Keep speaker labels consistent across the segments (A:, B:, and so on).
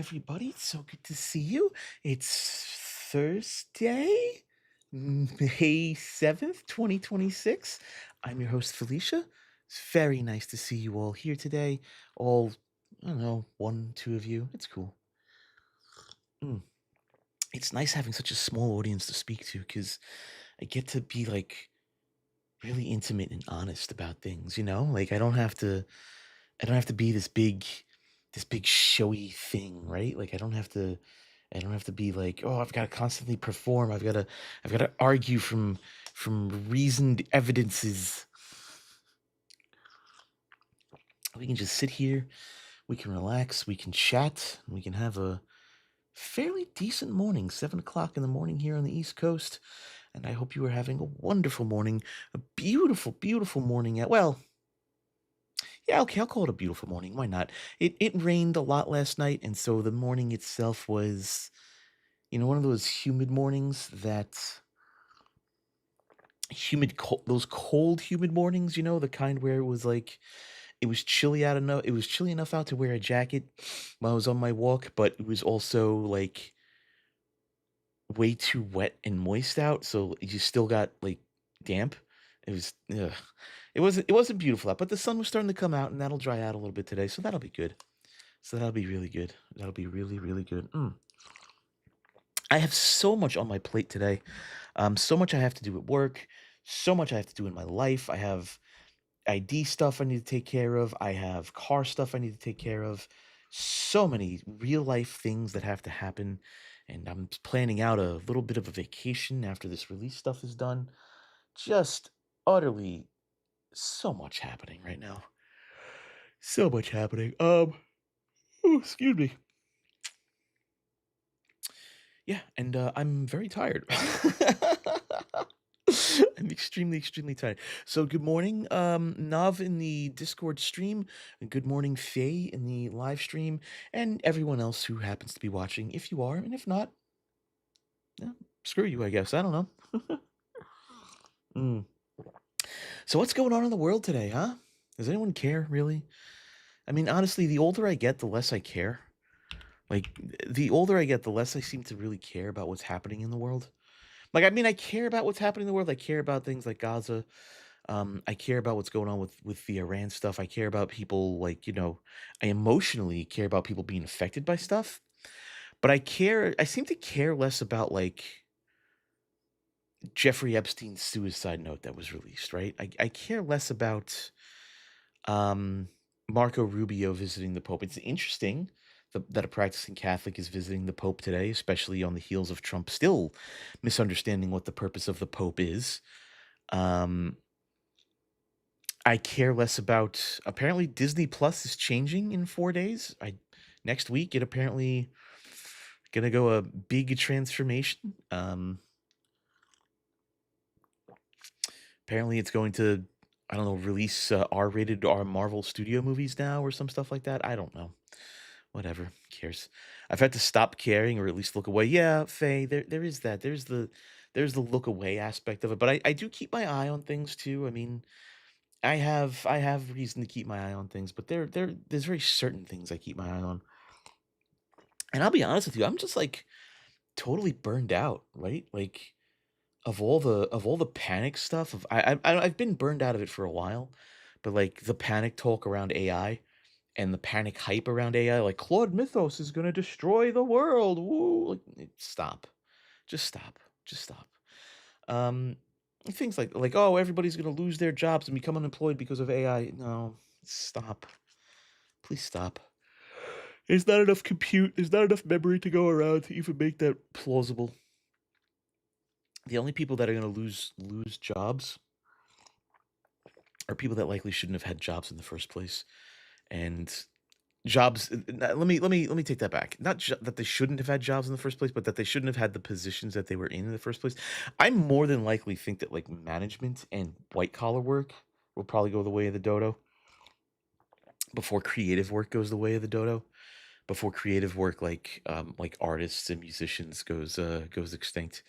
A: everybody. It's so good to see you. It's Thursday, May 7th, 2026. I'm your host, Felicia. It's very nice to see you all here today. All, I don't know, one, two of you. It's cool. Mm. It's nice having such a small audience to speak to because I get to be like really intimate and honest about things, you know? Like I don't have to be this big showy thing, right? Like I don't have to be like, oh, I've got to constantly perform. I've got to argue from reasoned evidences. We can just sit here, we can relax, we can chat, we can have a fairly decent morning, 7 o'clock in the morning here on the East Coast. And I hope you are having a wonderful morning, a beautiful, beautiful morning yeah, okay, I'll call it a beautiful morning. Why not? It rained a lot last night, and so the morning itself was, one of those humid mornings that those cold humid mornings, the kind where it was chilly enough out to wear a jacket while I was on my walk, but it was also like way too wet and moist out, so you still got like damp. It was ugh. It wasn't beautiful out, but the sun was starting to come out, and that'll dry out a little bit today, so that'll be good. So that'll be really good. That'll be really, really good. I have so much on my plate today. So much I have to do at work. So much I have to do in my life. I have ID stuff I need to take care of. I have car stuff I need to take care of. So many real life things that have to happen. And I'm planning out a little bit of a vacation after this release stuff is done. Just utterly so much happening right now. So much happening. Excuse me. Yeah, and I'm very tired. I'm extremely, extremely tired. So, good morning, Nav in the Discord stream, and good morning, Faye in the live stream, and everyone else who happens to be watching, if you are, and if not, yeah, screw you, I guess. I don't know. Mm. So, what's going on in the world today, huh? Does anyone care, really? I mean, honestly, the older I get, the less I care. Like, the older I get, the less I seem to really care about what's happening in the world. Like, I mean, I care about what's happening in the world. I care about things like Gaza. I care about what's going on with the Iran stuff. I care about people like, I emotionally care about people being affected by stuff. But I seem to care less about like Jeffrey Epstein's suicide note that was released, right? I care less about um Marco Rubio visiting the Pope. It's interesting that a practicing Catholic is visiting the Pope today, especially on the heels of Trump still misunderstanding what the purpose of the Pope is. Um, I care less about apparently Disney Plus is changing in 4 days. Next week it apparently gonna go a big transformation. Apparently it's going to, I don't know, release R-rated Marvel Studio movies now or some stuff like that. I don't know. Whatever, who cares? I've had to stop caring or at least look away. Yeah, Faye, there is that. There's the look away aspect of it, but I do keep my eye on things too. I mean, I have reason to keep my eye on things, but there's very certain things I keep my eye on. And I'll be honest with you, I'm just like totally burned out, right? Like of all the panic stuff I've been burned out of it for a while, but like the panic talk around AI and the panic hype around AI, like Claude Mythos is gonna destroy the world. Woo! Like, stop. Just stop. Just stop. Um, things like oh, everybody's gonna lose their jobs and become unemployed because of AI. No, stop. Please stop. There's not enough compute. There's not enough memory to go around to even make that plausible. The only people that are gonna lose jobs are people that likely shouldn't have had jobs in the first place. And let me take that back. Not that they shouldn't have had jobs in the first place, but that they shouldn't have had the positions that they were in the first place. I more than likely think that like management and white collar work will probably go the way of the dodo before creative work goes the way of the dodo. Before creative work like artists and musicians goes extinct.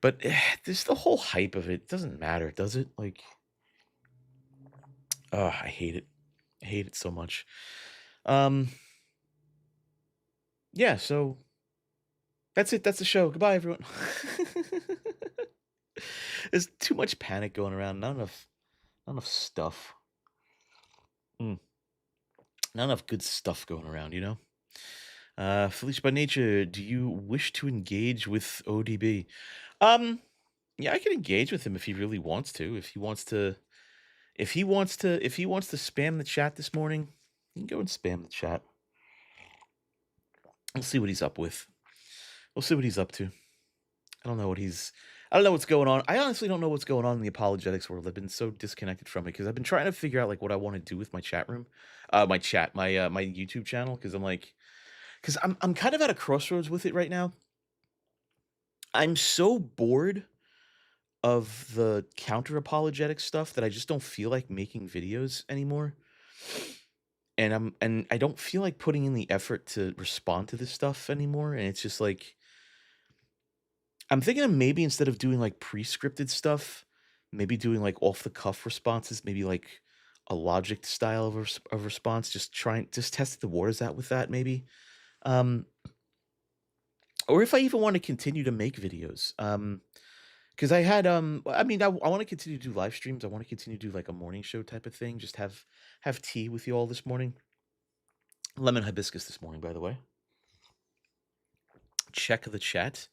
A: But this the whole hype of it doesn't matter, does it? Like, I hate it. I hate it so much. Um, yeah, so that's it. That's the show. Goodbye, everyone. There's too much panic going around. Not enough stuff. Mm, not enough good stuff going around. Felicia by nature, do you wish to engage with ODB? Um, yeah, I can engage with him if he really wants to. If he wants to spam the chat this morning, he can go and spam the chat. We'll see what he's up with. We'll see what he's up to. I don't know what's going on. I honestly don't know what's going on in the apologetics world. I've been so disconnected from it because I've been trying to figure out like what I want to do with my chat room, my YouTube channel. Because I'm kind of at a crossroads with it right now. I'm so bored of the counter apologetic stuff that I just don't feel like making videos anymore. And I don't feel like putting in the effort to respond to this stuff anymore. And it's just like I'm thinking of maybe instead of doing like pre-scripted stuff, maybe doing like off the cuff responses, maybe like a logic style of response. Just test the waters out with that, maybe. Um, or if I even want to continue to make videos. Because I mean, I want to continue to do live streams. I want to continue to do like a morning show type of thing. Just have tea with you all this morning. Lemon hibiscus this morning, by the way. Check the chat.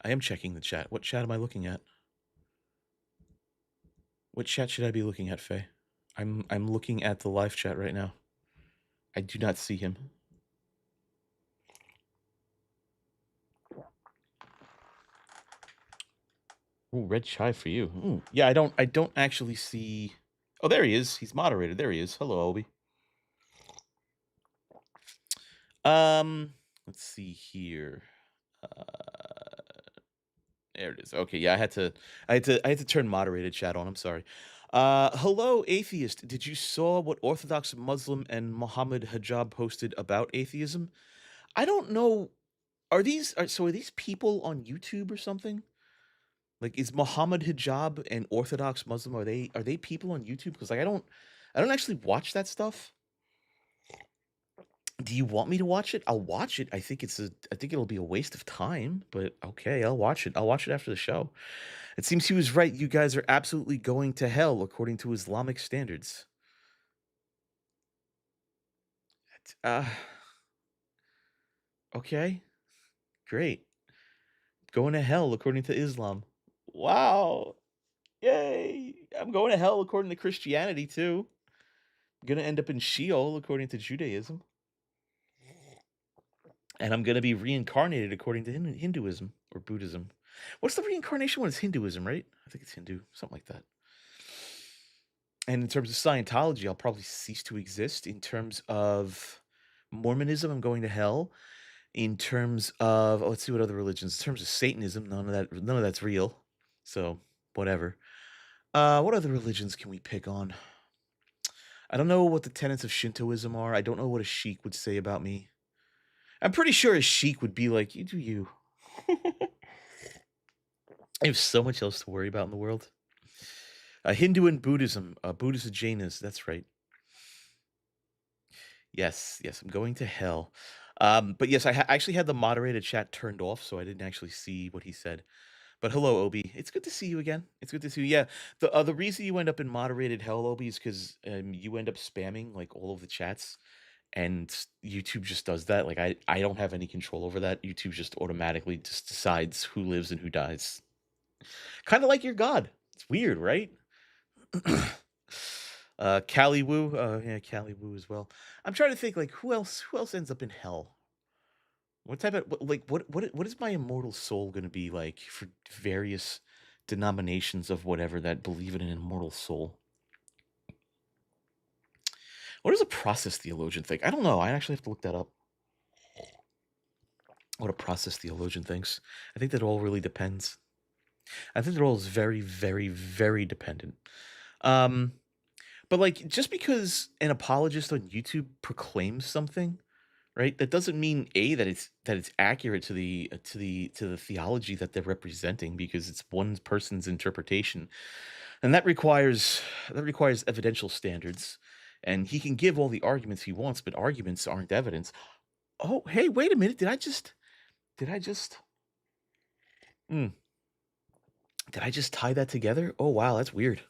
A: I am checking the chat. What chat am I looking at? What chat should I be looking at, Faye? I'm looking at the live chat right now. I do not see him. Ooh, red chai for you. Ooh. Yeah, I don't actually see. Oh, there he is. He's moderated. There he is. Hello, Obi. Let's see here. There it is. Okay, yeah, I had to turn moderated chat on. I'm sorry. Hello, atheist. Did you saw what Orthodox Muslim and Mohammed Hijab posted about atheism? I don't know. Are these people on YouTube or something? Like, is Mohammed Hijab and Orthodox Muslim, are they people on YouTube? Because like I don't actually watch that stuff. Do you want me to watch it? I'll watch it. I think it'll be a waste of time, but okay, I'll watch it. I'll watch it after the show. It seems he was right. You guys are absolutely going to hell according to Islamic standards. Uh okay. Great. Going to hell according to Islam. Wow. Yay. I'm going to hell according to Christianity too. I'm going to end up in Sheol according to Judaism. And I'm going to be reincarnated according to Hinduism or Buddhism. What's the reincarnation one? It's Hinduism, right? I think it's Hindu, something like that. And in terms of Scientology, I'll probably cease to exist. In terms of Mormonism, I'm going to hell. In terms of let's see what other religions. In terms of Satanism, none of that's real. So whatever. What other religions can we pick on? I don't know what the tenets of Shintoism are. I don't know what a sheik would say about me. I'm pretty sure a sheik would be like, "You do you." I have so much else to worry about in the world. Hindu and Buddhism. Buddhist and Jainas. That's right. Yes, I'm going to hell. But yes, I actually had the moderated chat turned off, so I didn't actually see what he said. But hello, Obi. It's good to see you again. It's good to see you. Yeah, the reason you end up in moderated hell, Obi, is because you end up spamming like all of the chats, and YouTube just does that. Like I don't have any control over that. YouTube just automatically just decides who lives and who dies. Kind of like your god. It's weird, right? Callie Woo. Yeah, Callie Woo as well. I'm trying to think like who else ends up in hell? What type of what is my immortal soul going to be like for various denominations of whatever that believe in an immortal soul? What does a process theologian think? I don't know. I actually have to look that up. What a process theologian thinks. I think that all really depends. I think that all is very, very, very dependent. But like just because an apologist on YouTube proclaims something, right? That doesn't mean that it's accurate to the theology that they're representing because it's one person's interpretation, and that requires evidential standards. And he can give all the arguments he wants, but arguments aren't evidence. Oh, hey, wait a minute. Did I just mm, did I just tie that together? Oh, wow, that's weird.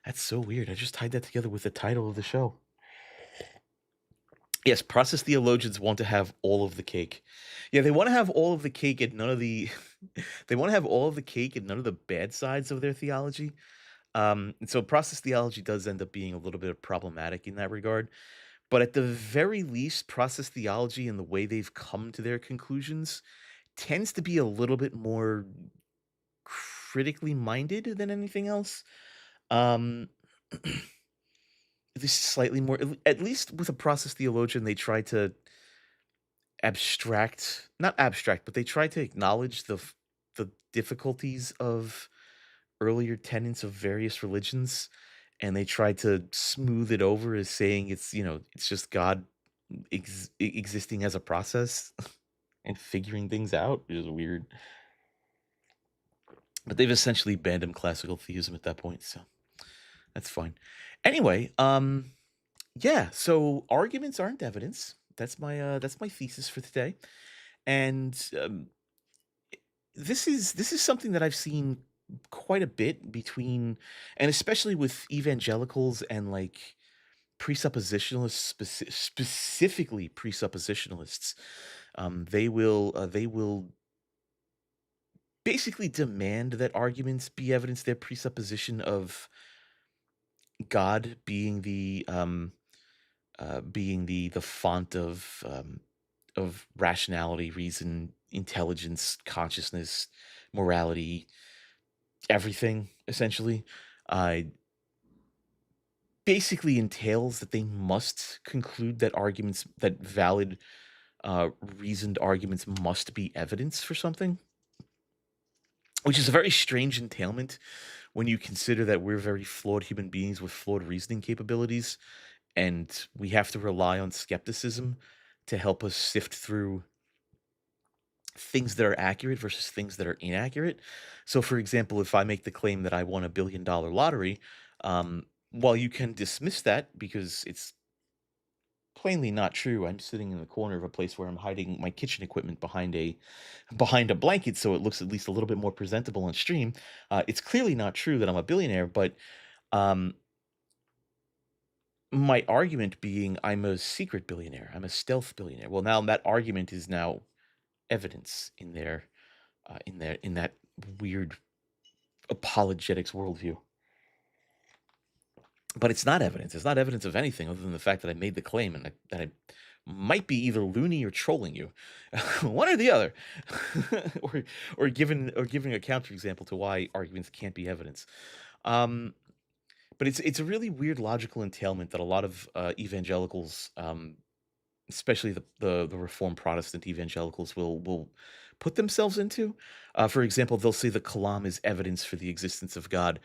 A: That's so weird. I just tied that together with the title of the show. Yes, process theologians want to have all of the cake. Yeah, they want to have all of the cake and none of the they want to have all of the cake and none of the bad sides of their theology. And so process theology does end up being a little bit problematic in that regard. But at the very least, process theology and the way they've come to their conclusions tends to be a little bit more critically minded than anything else. Um, this is slightly more, at least with a process theologian, they try to abstract, not abstract, but they try to acknowledge the difficulties of earlier tenets of various religions, and they try to smooth it over as saying it's, it's just God existing as a process and figuring things out, which is weird. But they've essentially banned him classical theism at that point, so that's fine. Anyway, yeah, so arguments aren't evidence. That's my thesis for today. And this is something that I've seen quite a bit between, and especially with evangelicals and like presuppositionalists, specifically presuppositionalists. They will basically demand that arguments be evidence. Their presupposition of God being the font of rationality, reason, intelligence, consciousness, morality, everything essentially, uh, basically entails that they must conclude that arguments, that valid, reasoned arguments must be evidence for something, which is a very strange entailment when you consider that we're very flawed human beings with flawed reasoning capabilities, and we have to rely on skepticism to help us sift through things that are accurate versus things that are inaccurate. So, for example, if I make the claim that I won $1 billion lottery, while you can dismiss that because it's plainly not true, I'm sitting in the corner of a place where I'm hiding my kitchen equipment behind a blanket, so it looks at least a little bit more presentable on stream. It's clearly not true that I'm a billionaire, but um, my argument being I'm a secret billionaire, I'm a stealth billionaire. Well, now that argument is now evidence in that weird apologetics worldview. But it's not evidence. It's not evidence of anything other than the fact that I made the claim and that I might be either loony or trolling you, one or the other, or giving a counterexample to why arguments can't be evidence. Um, but it's a really weird logical entailment that a lot of evangelicals, especially the Reformed Protestant evangelicals, will put themselves into. For example, they'll say the Kalam is evidence for the existence of God.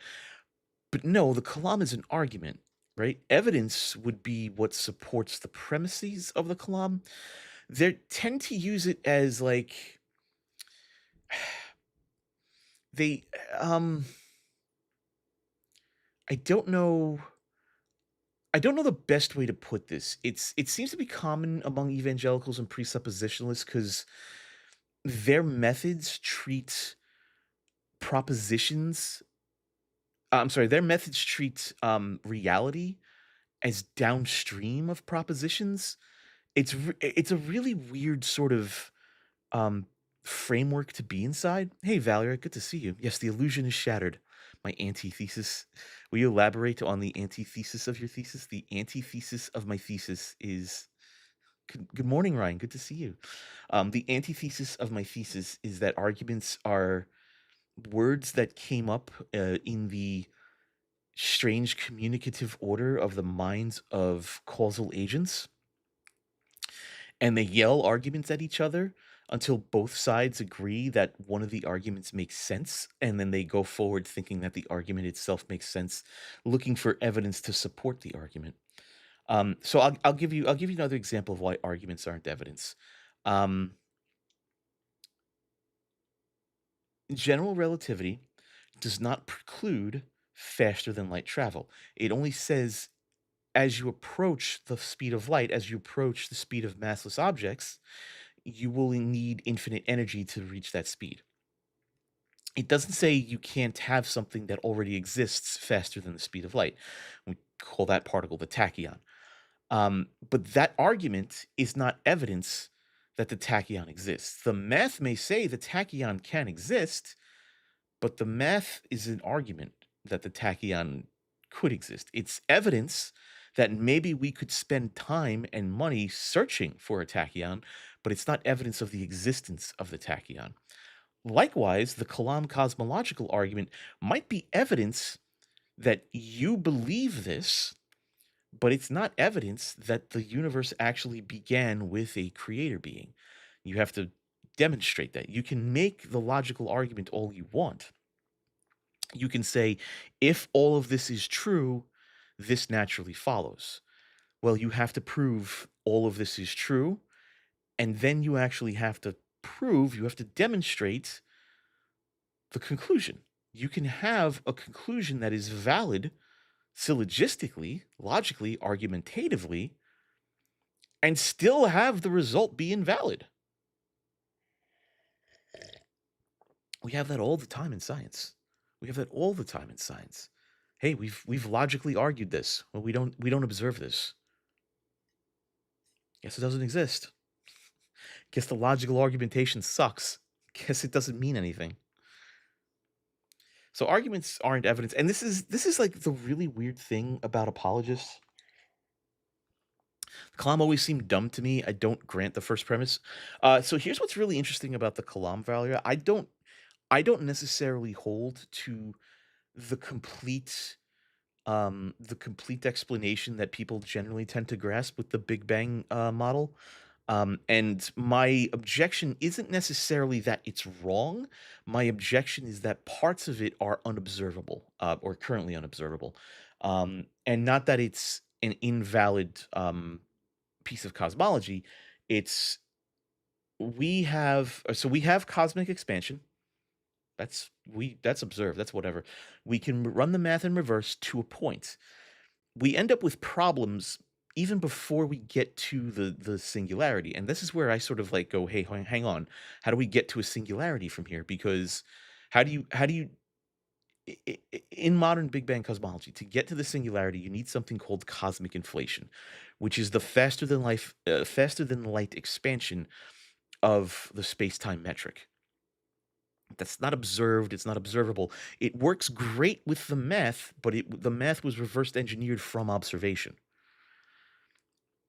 A: But no, the kalam is an argument, right? Evidence would be what supports the premises of the kalam. They tend to use it as like they I don't know I don't know the best way to put this. It seems to be common among evangelicals and presuppositionalists because their methods treat propositions I'm sorry, their methods treat reality as downstream of propositions. It's a really weird sort of, um, framework to be inside. "Hey, Valerie, good to see you. Yes, the illusion is shattered." My antithesis. Will you elaborate on the antithesis of your thesis? The antithesis of my thesis is good morning, Ryan, good to see you. The antithesis of my thesis is that arguments are words that came up, in the strange communicative order of the minds of causal agents, and they yell arguments at each other until both sides agree that one of the arguments makes sense, and then they go forward thinking that the argument itself makes sense, looking for evidence to support the argument. So I'll give you another example of why arguments aren't evidence. Um, General relativity does not preclude faster than light travel. It only says as you approach the speed of light, as you approach the speed of massless objects, you will need infinite energy to reach that speed. It doesn't say you can't have something that already exists faster than the speed of light. We call that particle the tachyon. But that argument is not evidence that the tachyon exists. The math may say the tachyon can exist, but the math is an argument that the tachyon could exist. It's evidence that maybe we could spend time and money searching for a tachyon, but it's not evidence of the existence of the tachyon. Likewise, the Kalam cosmological argument might be evidence that you believe this, but it's not evidence that the universe actually began with a creator being. You have to demonstrate that. You can make the logical argument all you want. You can say, if all of this is true, this naturally follows. Well, you have to prove all of this is true, and then you actually have to prove, you have to demonstrate the conclusion. You can have a conclusion that is valid syllogistically, logically, argumentatively, and still have the result be invalid. We have that all the time in science. We have that all the time in science. Hey, we've logically argued this. Well, we don't observe this. Guess it doesn't exist. Guess the logical argumentation sucks. Guess it doesn't mean anything. So arguments aren't evidence, and this is like the really weird thing about apologists. Kalam always seemed dumb to me. I don't grant the first premise. So here's what's really interesting about the Kalam value. I don't necessarily hold to the complete explanation that people generally tend to grasp with the Big Bang model. And my objection isn't necessarily that it's wrong. My objection is that parts of it are unobservable or currently unobservable, and not that it's an invalid piece of cosmology. It's we have cosmic expansion. That's observed. That's whatever. We can run the math in reverse to a point. We end up with problems even before we get to the singularity, and this is where I sort of like go, hey, hang on, how do we get to a singularity from here? Because how do you in modern Big Bang cosmology, to get to the singularity, you need something called cosmic inflation, which is the faster than light expansion of the space time metric. That's not observed. It's not observable. It works great with the math, but the math was reversed engineered from observation.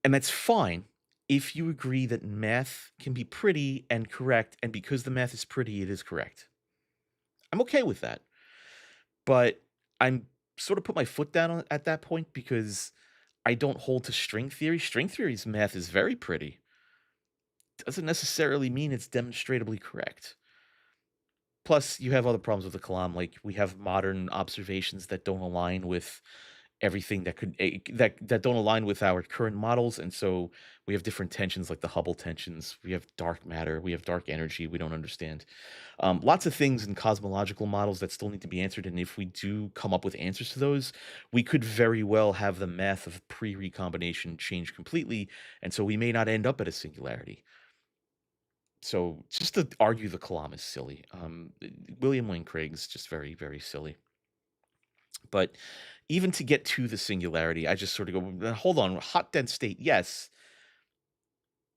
A: And that's fine if you agree that math can be pretty and correct, and because the math is pretty, it is correct. I'm okay with that. But I'm sort of put my foot down at that point because I don't hold to string theory. String theory's math is very pretty. Doesn't necessarily mean it's demonstrably correct. Plus, you have other problems with the Kalam, like we have modern observations that don't align with everything that could that don't align with our current models, and so we have different tensions like the Hubble tensions. We have dark matter, we have dark energy. We don't understand lots of things in cosmological models that still need to be answered. And if we do come up with answers to those, we could very well have the math of pre-recombination change completely, and so we may not end up at a singularity. So just to argue the Kalam is silly. William Lane Craig's just very, very silly. But even to get to the singularity, I just sort of go, hold on, hot dense state, yes.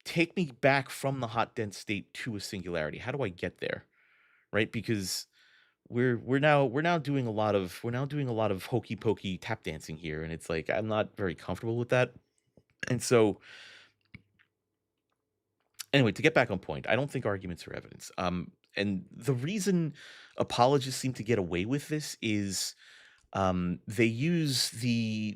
A: Take me back from the hot dense state to a singularity. How do I get there? Right? Because we're now doing a lot of hokey pokey tap dancing here, and it's like I'm not very comfortable with that. And so anyway, to get back on point, I don't think arguments are evidence. And the reason apologists seem to get away with this is they use the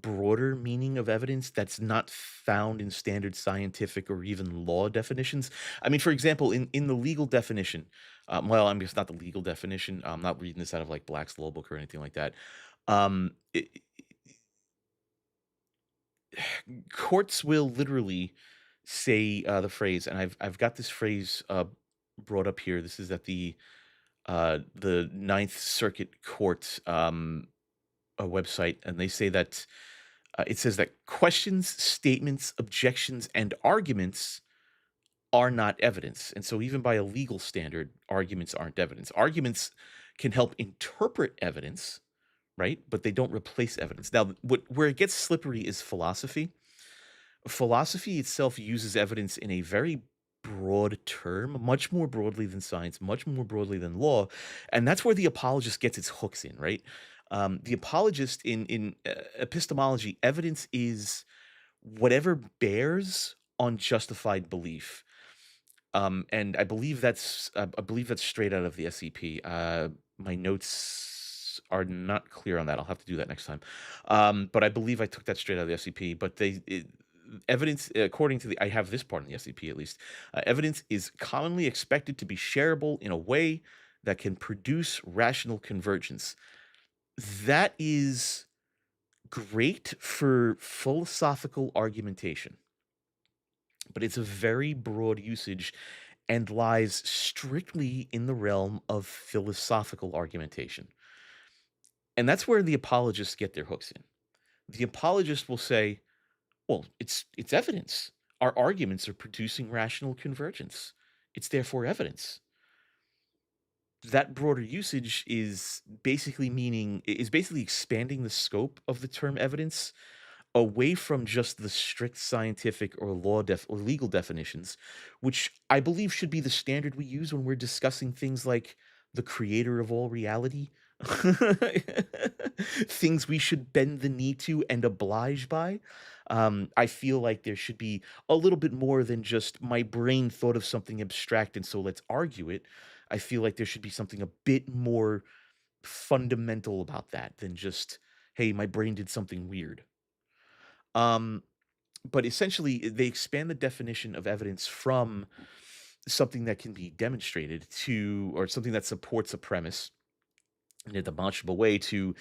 A: broader meaning of evidence that's not found in standard scientific or even law definitions. I mean, for example, in the legal definition, well, I'm just not the legal definition. I'm not reading this out of like Black's Law Book or anything like that. It, courts will literally say the phrase, and I've got this phrase brought up here. This is at the Ninth Circuit Court a website, and they say that It says that questions, statements, objections, and arguments are not evidence. And so, even by a legal standard, arguments aren't evidence. Arguments can help interpret evidence, right? But they don't replace evidence. Now, where it gets slippery is philosophy. Philosophy itself uses evidence in a very broad term, much more broadly than science, much more broadly than law, and that's where the apologist gets its hooks in, right? The apologist in epistemology, evidence is whatever bears on justified belief. And I believe that's straight out of the SEP. My notes are not clear on that. I'll have to do that next time. But I believe I took that straight out of the SEP. But evidence, according to the, I have this part in the SEP at least. Evidence is commonly expected to be shareable in a way that can produce rational convergence. That is great for philosophical argumentation, but it's a very broad usage and lies strictly in the realm of philosophical argumentation. And that's where the apologists get their hooks in. The apologist will say, well, it's evidence. Our arguments are producing rational convergence. It's therefore evidence. That broader usage is basically expanding the scope of the term evidence away from just the strict scientific or or legal definitions, which I believe should be the standard we use when we're discussing things like the creator of all reality, things we should bend the knee to and oblige by. I feel like there should be a little bit more than just my brain thought of something abstract and so let's argue it. I feel like there should be something a bit more fundamental about that than just, hey, my brain did something weird. Um, but essentially, they expand the definition of evidence from something that can be demonstrated to, or something that supports a premise in a demonstrable way, to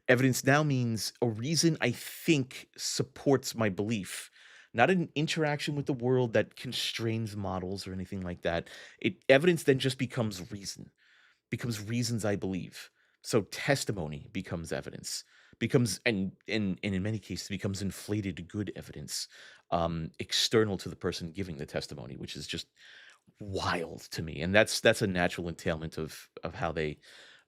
A: evidence now means a reason I think supports my belief, not an interaction with the world that constrains models or anything like that. Evidence then just becomes reasons I believe. So testimony becomes evidence, becomes and in many cases becomes inflated good evidence, external to the person giving the testimony, which is just wild to me. And that's a natural entailment of how they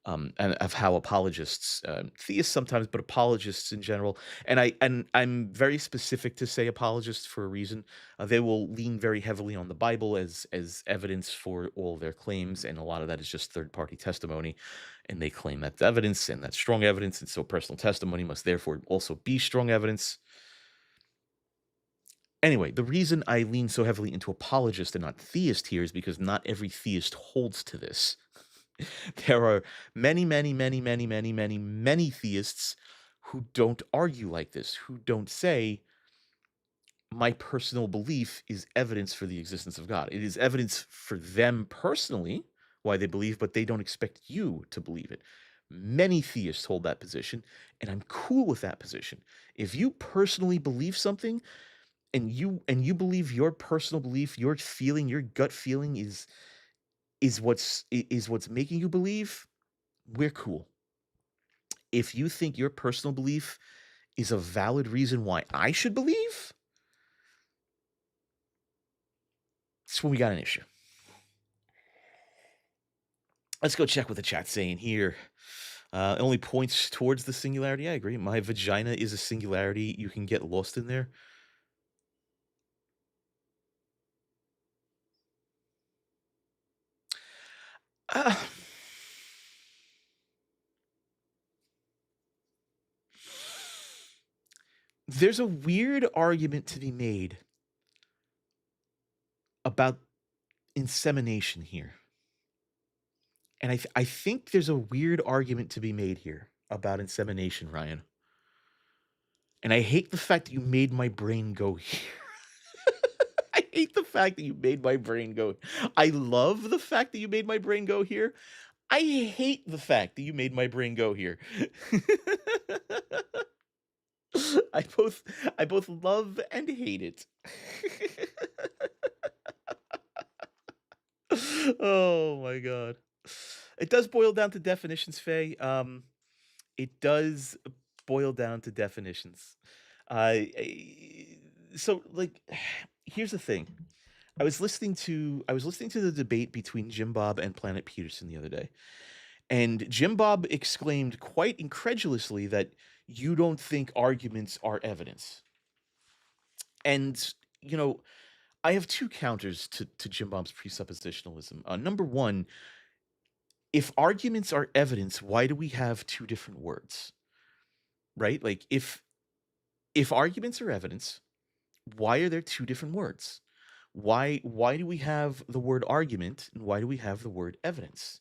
A: and of how apologists, theists sometimes, but apologists in general, I'm very specific to say apologists for a reason. They will lean very heavily on the Bible as evidence for all their claims, and a lot of that is just third party testimony, and they claim that's evidence, and that's strong evidence, and so personal testimony must therefore also be strong evidence. Anyway, the reason I lean so heavily into apologist and not theist here is because not every theist holds to this. There are many, many, many, many, many, many, many theists who don't argue like this, who don't say, my personal belief is evidence for the existence of God. It is evidence for them personally why they believe, but they don't expect you to believe it. Many theists hold that position, and I'm cool with that position. If you personally believe something, and you believe your personal belief, your feeling, your gut feeling is what's making you believe, we're cool. If you think your personal belief is a valid reason why I should believe, that's when we got an issue. Let's go check what the chat's saying here. It only points towards the singularity. I agree. My vagina is a singularity. You can get lost in there. Uh, there's a weird argument to be made about insemination here. And I think there's a weird argument to be made here about insemination, Ryan. And I hate the fact that you made my brain go here. I hate the fact that you made my brain go. I love the fact that you made my brain go here. I hate the fact that you made my brain go here. I both I both love and hate it. Oh my god. It does boil down to definitions, Faye. It does boil down to definitions. So like, here's the thing. I was listening to the debate between Jim Bob and Planet Peterson the other day, and Jim Bob exclaimed quite incredulously that you don't think arguments are evidence. And you know, I have two counters to Jim Bob's presuppositionalism. Number one, if arguments are evidence, why do we have two different words? Right? Like if arguments are evidence, why are there two different words? Why do we have the word argument and why do we have the word evidence?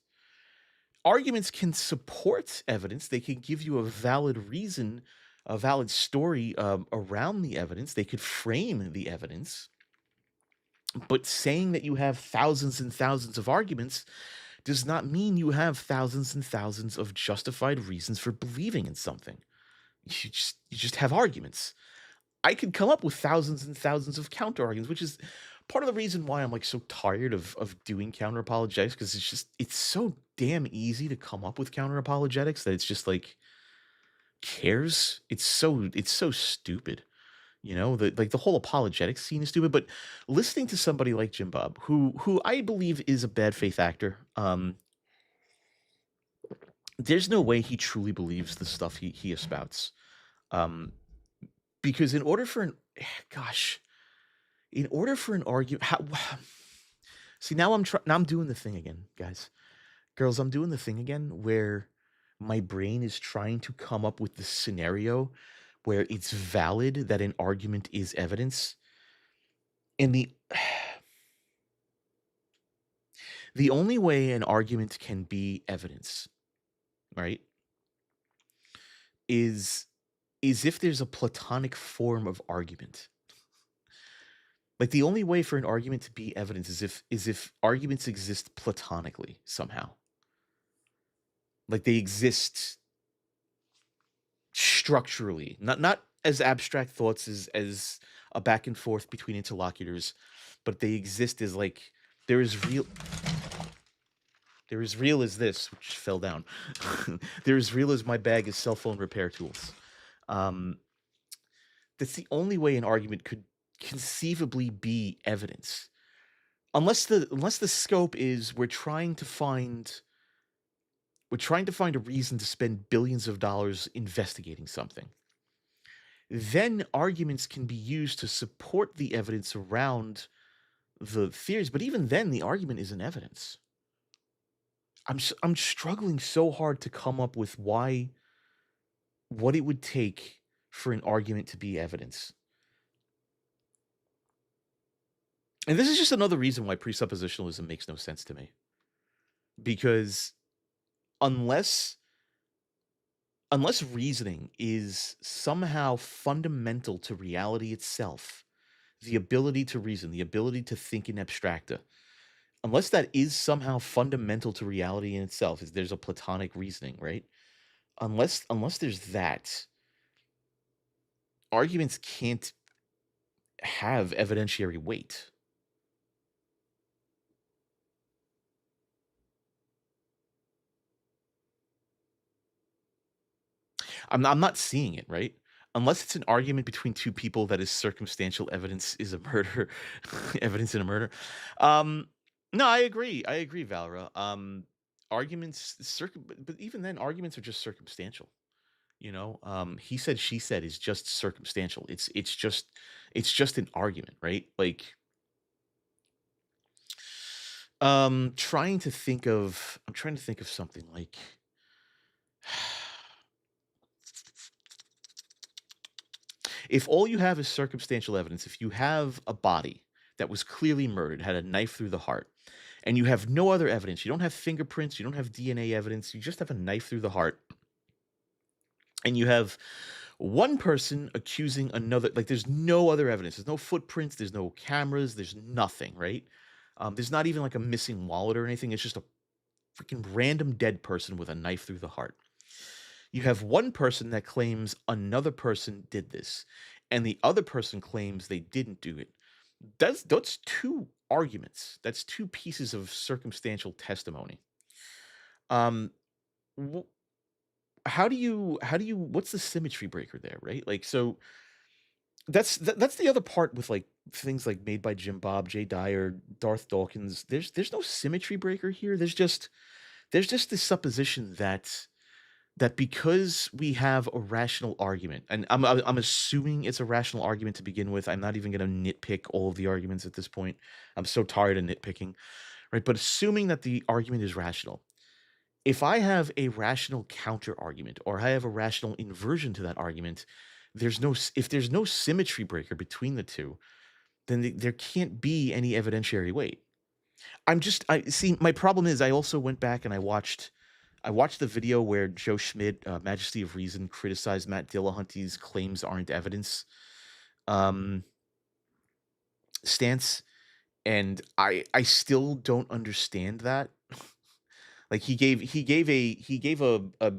A: Arguments can support evidence. They can give you a valid reason, a valid story around the evidence. They could frame the evidence. But saying that you have thousands and thousands of arguments does not mean you have thousands and thousands of justified reasons for believing in something. You just have arguments. I could come up with thousands and thousands of counter arguments, which is part of the reason why I'm like so tired of doing counter apologetics, because it's so damn easy to come up with counter apologetics that it's just like cares. It's so stupid. The whole apologetic scene is stupid, but listening to somebody like Jim Bob, who I believe is a bad faith actor, there's no way he truly believes the stuff he espouts. Um, because in order for an gosh, in order for an argument, see now I'm doing the thing again, guys, girls, I'm doing the thing again where my brain is trying to come up with the scenario where it's valid that an argument is evidence, and the only way an argument can be evidence, right, is is if there's a platonic form of argument. Like the only way for an argument to be evidence is if arguments exist platonically somehow. Like they exist structurally, not as abstract thoughts as a back and forth between interlocutors, but they exist as like there is real they're as real as this, which fell down. They're as real as my bag of cell phone repair tools. Um, that's the only way an argument could conceivably be evidence. Unless the scope is we're trying to find a reason to spend billions of dollars investigating something. Then arguments can be used to support the evidence around the theories, but even then the argument isn't evidence. I'm struggling so hard to come up with what it would take for an argument to be evidence. And this is just another reason why presuppositionalism makes no sense to me. Because unless unless reasoning is somehow fundamental to reality itself, the ability to reason, the ability to think in abstracta, unless that is somehow fundamental to reality in itself, is there's a platonic reasoning, right? Unless there's that, arguments can't have evidentiary weight. I'm not seeing it, right? Unless it's an argument between two people that is circumstantial evidence is a murder, evidence in a murder. Um, no, I agree, Valera. Arguments, but even then, arguments are just circumstantial. He said, she said is just circumstantial. It's just an argument, right? Like, I'm trying to think of something like. If all you have is circumstantial evidence, if you have a body that was clearly murdered, had a knife through the heart, and you have no other evidence, you don't have fingerprints, you don't have DNA evidence, you just have a knife through the heart, and you have one person accusing another, like there's no other evidence, there's no footprints, there's no cameras, there's nothing, right? There's not even like a missing wallet or anything, it's just a freaking random dead person with a knife through the heart. You have one person that claims another person did this, and the other person claims they didn't do it. That's two arguments. That's two pieces of circumstantial testimony. Um, wh- how do you what's the symmetry breaker there, right? Like, so That's the other part with, like, things like Made by Jim Bob, Jay Dyer, Darth Dawkins. There's no symmetry breaker here. There's just this supposition that because we have a rational argument, and I'm assuming it's a rational argument to begin with. I'm not even gonna nitpick all of the arguments at this point. I'm so tired of nitpicking, right? But assuming that the argument is rational, if I have a rational counter argument or I have a rational inversion to that argument, if there's no symmetry breaker between the two, then there can't be any evidentiary weight. I see. My problem is I also went back and I watched the video where Joe Schmidt, Majesty of Reason, criticized Matt Dillahunty's claims aren't evidence um, stance, and I still don't understand that. Like he gave a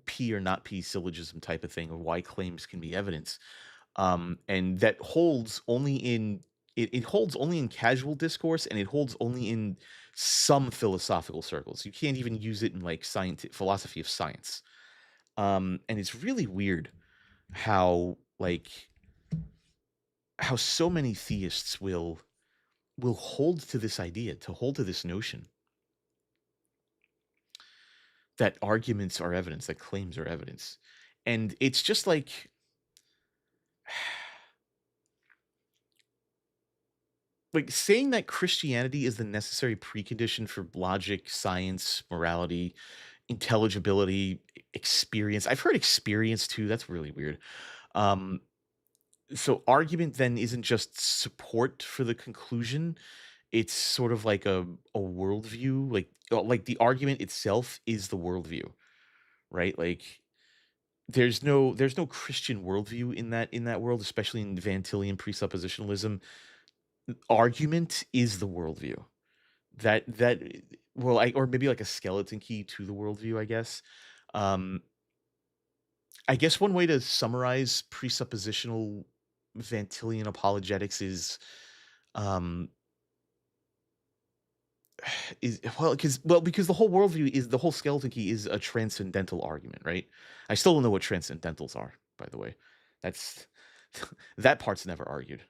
A: P or not P syllogism type of thing of why claims can be evidence, and that holds only in it holds only in casual discourse, and it holds only in some philosophical circles. You can't even use it in like philosophy of science. And it's really weird how how so many theists will hold to this idea, to hold to this notion that arguments are evidence, that claims are evidence. And it's just like saying that Christianity is the necessary precondition for logic, science, morality, intelligibility, experience. I've heard experience too. That's really weird. Um, so argument then isn't just support for the conclusion. It's sort of like a worldview. Like the argument itself is the worldview, right? Like there's no Christian worldview in that world, especially in Van Tillian presuppositionalism. Argument is the worldview. That well, or maybe like a skeleton key to the worldview, I guess. Um, I guess one way to summarize presuppositional Van Tillian apologetics um, is because the whole worldview is the whole skeleton key is a transcendental argument, right? I still don't know what transcendentals are, by the way. That's that part's never argued.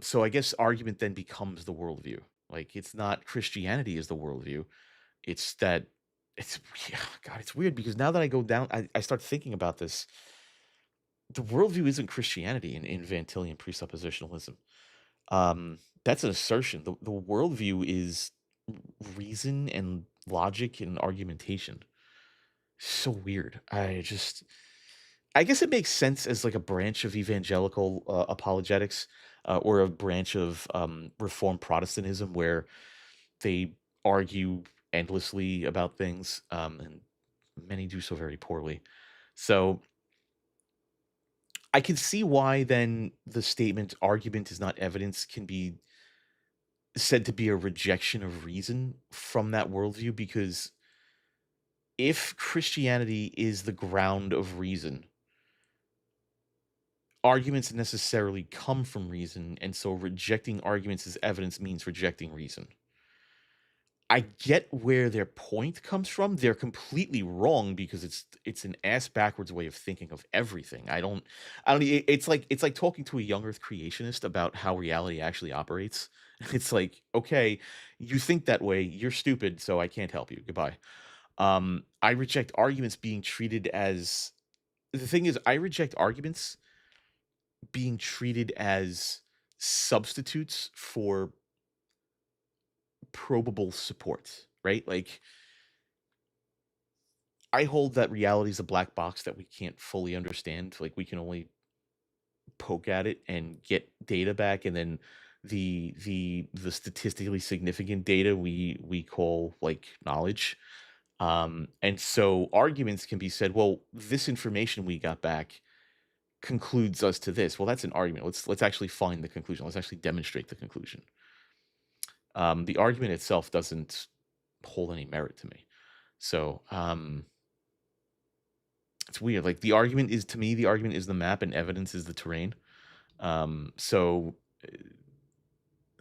A: So I guess argument then becomes the worldview. Like it's not Christianity is the worldview. It's that it's yeah, God, it's weird because now that I go down, I start thinking about this. The worldview isn't Christianity in Van Tillian presuppositionalism. That's an assertion. The worldview is reason and logic and argumentation. So weird. I guess it makes sense as like a branch of evangelical apologetics, or a branch of Reformed Protestantism where they argue endlessly about things, and many do so very poorly. So I can see why then the statement "argument is not evidence" can be said to be a rejection of reason from that worldview, because if Christianity is the ground of reason, arguments necessarily come from reason, and so rejecting arguments as evidence means rejecting reason. I get where their point comes from. They're completely wrong because it's an ass backwards way of thinking of everything. It's like talking to a young earth creationist about how reality actually operates. It's like, okay, you think that way, you're stupid, so I can't help you. Goodbye. I reject arguments being treated as the thing is, I reject arguments being treated as substitutes for probable support, right? Like I hold that reality is a black box that we can't fully understand. Like we can only poke at it and get data back, and then the statistically significant data we call like knowledge. And so arguments can be said, well, this information we got back concludes us to this. Well, that's an argument. Let's actually find the conclusion. Let's actually demonstrate the conclusion. The argument itself doesn't hold any merit to me. So it's weird. Like the argument is to me, the argument is the map, and evidence is the terrain. So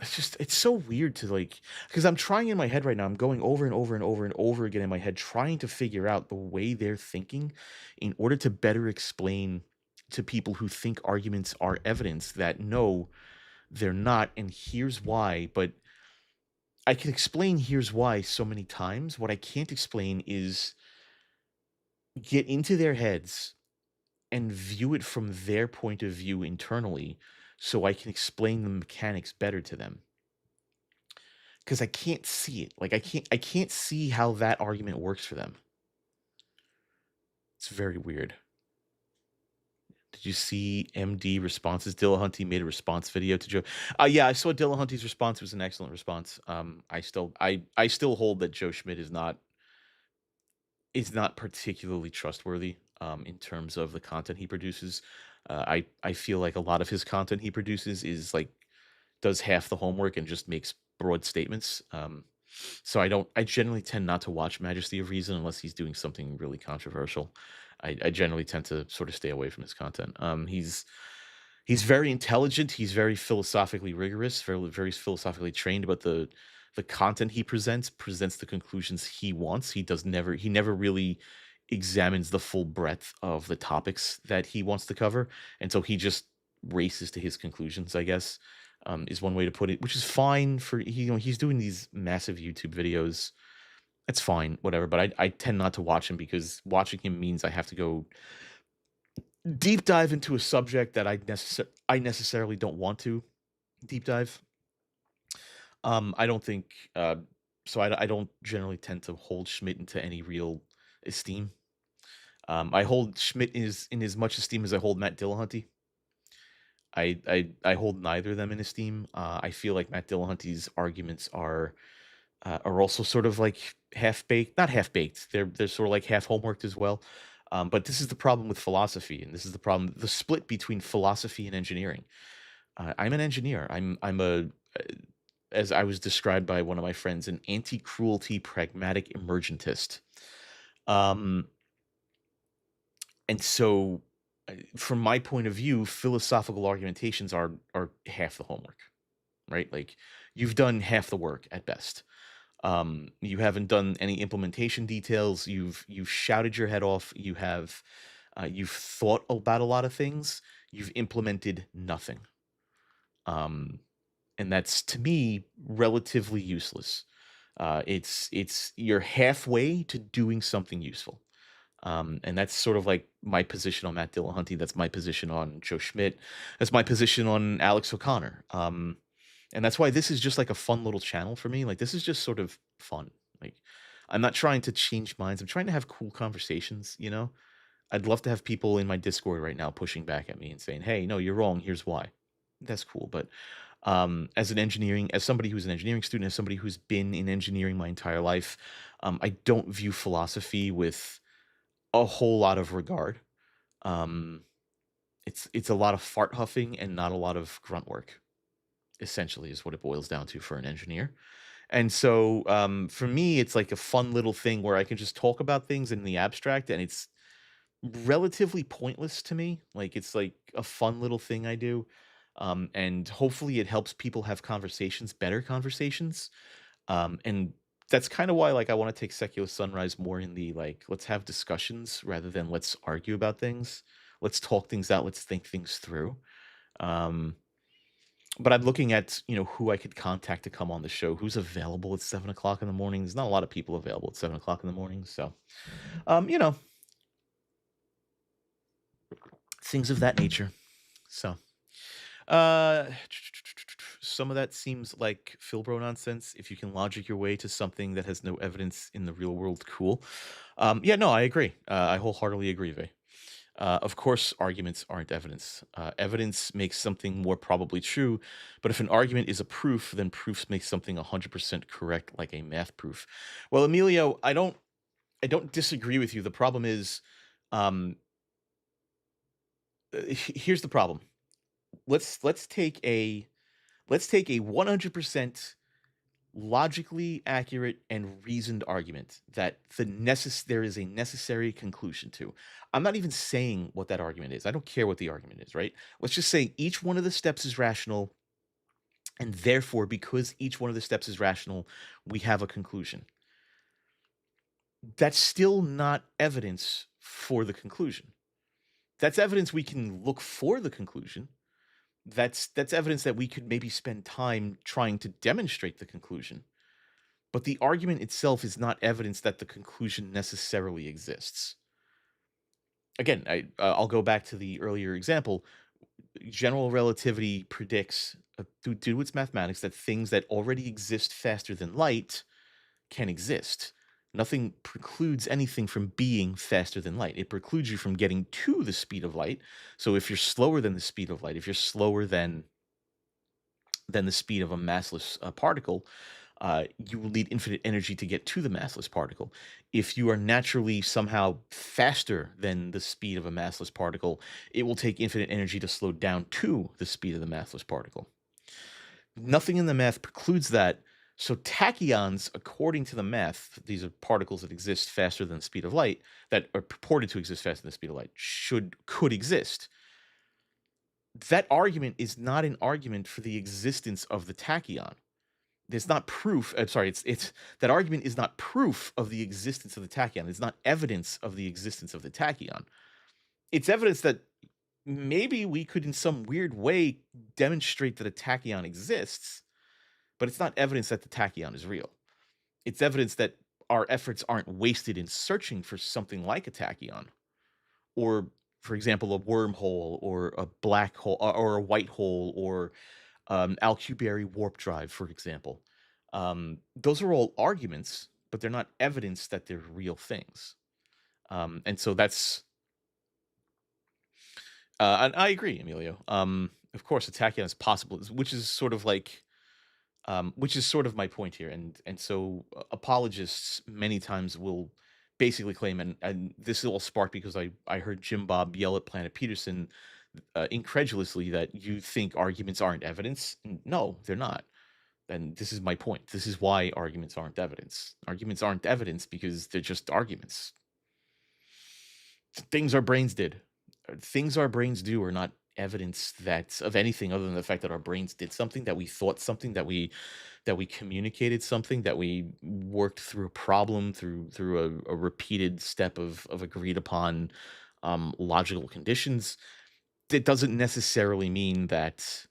A: it's so weird to like because I'm trying in my head right now. I'm going over and over and over and over again in my head, trying to figure out the way they're thinking in order to better explain to people who think arguments are evidence that no, they're not, and here's why. But I can explain here's why so many times. What I can't explain is get into their heads and view it from their point of view internally so I can explain the mechanics better to them. Because I can't see it. Like I can't see how that argument works for them. It's very weird. Did you see MD responses? Dillahunty made a response video to Joe. Yeah, I saw Dillahunty's response. It was an excellent response. I still hold that Joe Schmidt is not particularly trustworthy in terms of the content he produces. I feel like a lot of his content he produces is like does half the homework and just makes broad statements. So I generally tend not to watch Majesty of Reason unless he's doing something really controversial. I generally tend to sort of stay away from his content. He's very intelligent. He's very philosophically rigorous, very philosophically trained. But the content he presents the conclusions he wants. He never really examines the full breadth of the topics that he wants to cover, and so he just races to his conclusions, I guess. Is one way to put it, which is fine for he's doing these massive YouTube videos. It's fine, whatever. But I tend not to watch him because watching him means I have to go deep dive into a subject that I necessarily don't want to deep dive. I don't think so. I don't generally tend to hold Schmidt into any real esteem. I hold Schmidt in as much esteem as I hold Matt Dillahunty. I hold neither of them in esteem. I feel like Matt Dillahunty's arguments are also sort of like half baked, not half baked. They're sort of like half homeworked as well. But this is the problem with philosophy, and this is the problem: the split between philosophy and engineering. I'm an engineer. I'm a as I was described by one of my friends, an anti-cruelty pragmatic emergentist. Um, and so, from my point of view, philosophical argumentations are half the homework, right? Like you've done half the work at best. You haven't done any implementation details. You've shouted your head off. You've thought about a lot of things. You've implemented nothing. Um, and that's to me relatively useless. It's you're halfway to doing something useful. And that's sort of like my position on Matt Dillahunty. That's my position on Joe Schmidt. That's my position on Alex O'Connor. And that's why this is just like a fun little channel for me. Like this is just sort of fun. Like I'm not trying to change minds. I'm trying to have cool conversations, you know? I'd love to have people in my Discord right now pushing back at me and saying, "Hey, no, you're wrong. Here's why." That's cool, but as somebody who's an engineering student, as somebody who's been in engineering my entire life, I don't view philosophy with a whole lot of regard. Um, it's a lot of fart huffing and not a lot of grunt work. Essentially, is what it boils down to for an engineer. And so, for me, it's like a fun little thing where I can just talk about things in the abstract, and it's relatively pointless to me. Like it's like a fun little thing I do. And hopefully it helps people have conversations, better conversations. And that's kind of why like I want to take Secular Sunrise more in the like let's have discussions rather than let's argue about things. Let's talk things out, let's think things through. Um but I'm looking at, who I could contact to come on the show, who's available at 7 o'clock in the morning. There's not a lot of people available at 7 o'clock in the morning. So, um, you know, things of that nature. So, uh, some of that seems like Philbro nonsense. If you can logic your way to something that has no evidence in the real world, cool. Yeah, no, I agree. I wholeheartedly agree, Vay. Of course, arguments aren't evidence. Evidence makes something more probably true, but if an argument is a proof, then proofs make something 100% correct, like a math proof. Well, Emilio, I don't disagree with you. The problem is, um, here's the problem. Let's take a 100% logically accurate and reasoned argument that there is a necessary conclusion to. I'm not even saying what that argument is. I don't care what the argument is, right? Let's just say each one of the steps is rational, and therefore, because each one of the steps is rational, we have a conclusion. That's still not evidence for the conclusion. That's evidence we can look for the conclusion. That's evidence that we could maybe spend time trying to demonstrate the conclusion. But the argument itself is not evidence that the conclusion necessarily exists. Again, I'll go back to the earlier example. General relativity predicts, due to its mathematics, that things that already exist faster than light can exist. Nothing precludes anything from being faster than light. It precludes you from getting to the speed of light. So if you're slower than the speed of light, if you're slower than the speed of a massless particle, you will need infinite energy to get to the massless particle. If you are naturally somehow faster than the speed of a massless particle, it will take infinite energy to slow down to the speed of the massless particle. Nothing in the math precludes that. So tachyons, according to the math, these are particles that exist faster than the speed of light, that are purported to exist faster than the speed of light, could exist. That argument is not an argument for the existence of the tachyon. It's not proof. I'm sorry. It's that argument is not proof of the existence of the tachyon. It's not evidence of the existence of the tachyon. It's evidence that maybe we could, in some weird way, demonstrate that a tachyon exists, but it's not evidence that the tachyon is real. It's evidence that our efforts aren't wasted in searching for something like a tachyon, or, for example, a wormhole, or a black hole, or a white hole, or Alcubierre warp drive, for example. Those are all arguments, but they're not evidence that they're real things. And so that's, and I agree, Emilio. Of course, a tachyon is possible, which is sort of like, which is sort of my point here. And so apologists many times will basically claim, and this is all sparked because I heard Jim Bob yell at Planet Peterson incredulously, that you think arguments aren't evidence. No, they're not. And this is my point. This is why arguments aren't evidence. Arguments aren't evidence because they're just arguments. Things our brains did. Things our brains do are not evidence that of anything other than the fact that our brains did something, that we thought something, that we communicated something, that we worked through a problem through a repeated step of agreed upon logical conditions. It doesn't necessarily mean that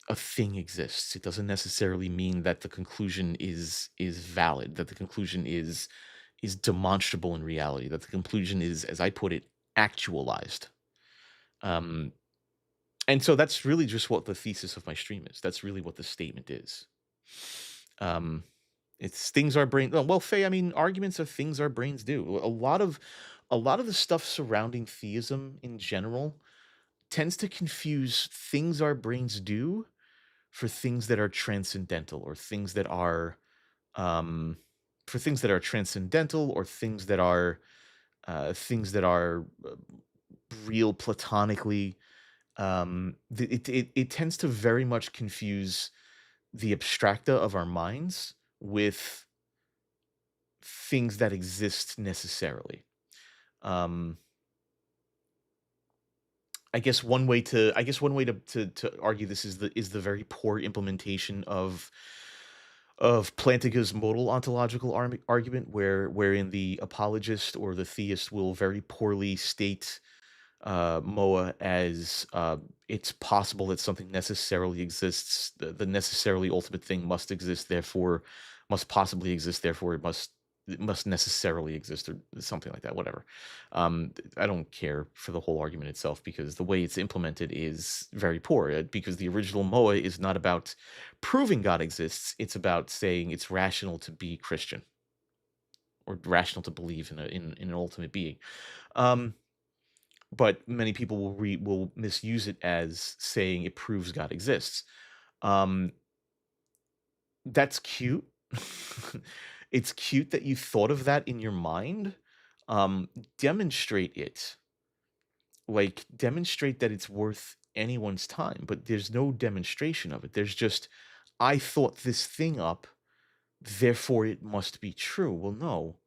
A: a thing exists. It doesn't necessarily mean that the conclusion is valid, that the conclusion is demonstrable in reality, that the conclusion is, as I put it, actualized. And so that's really just what the thesis of my stream is. That's really what the statement is. It's things our brain. Well, Faye, I mean, arguments are things our brains do. A lot of the stuff surrounding theism in general tends to confuse things our brains do for things that are transcendental, or things that are for things that are transcendental, or things that are real platonically. It tends to very much confuse the abstracta of our minds with things that exist necessarily. I guess one way to argue this is the very poor implementation of Plantinga's modal ontological argument, wherein the apologist or the theist will very poorly state Moa as it's possible that something necessarily exists. The necessarily ultimate thing must exist, therefore must possibly exist, therefore it must necessarily exist, or something like that. Whatever. I don't care for the whole argument itself, because the way it's implemented is very poor. Because the original Moa is not about proving God exists; it's about saying it's rational to be Christian, or rational to believe in an ultimate being. But many people will misuse it as saying it proves God exists. That's cute. It's cute that you thought of that in your mind. Demonstrate it. Like, demonstrate that it's worth anyone's time, but there's no demonstration of it. There's just, I thought this thing up, therefore it must be true. Well, no.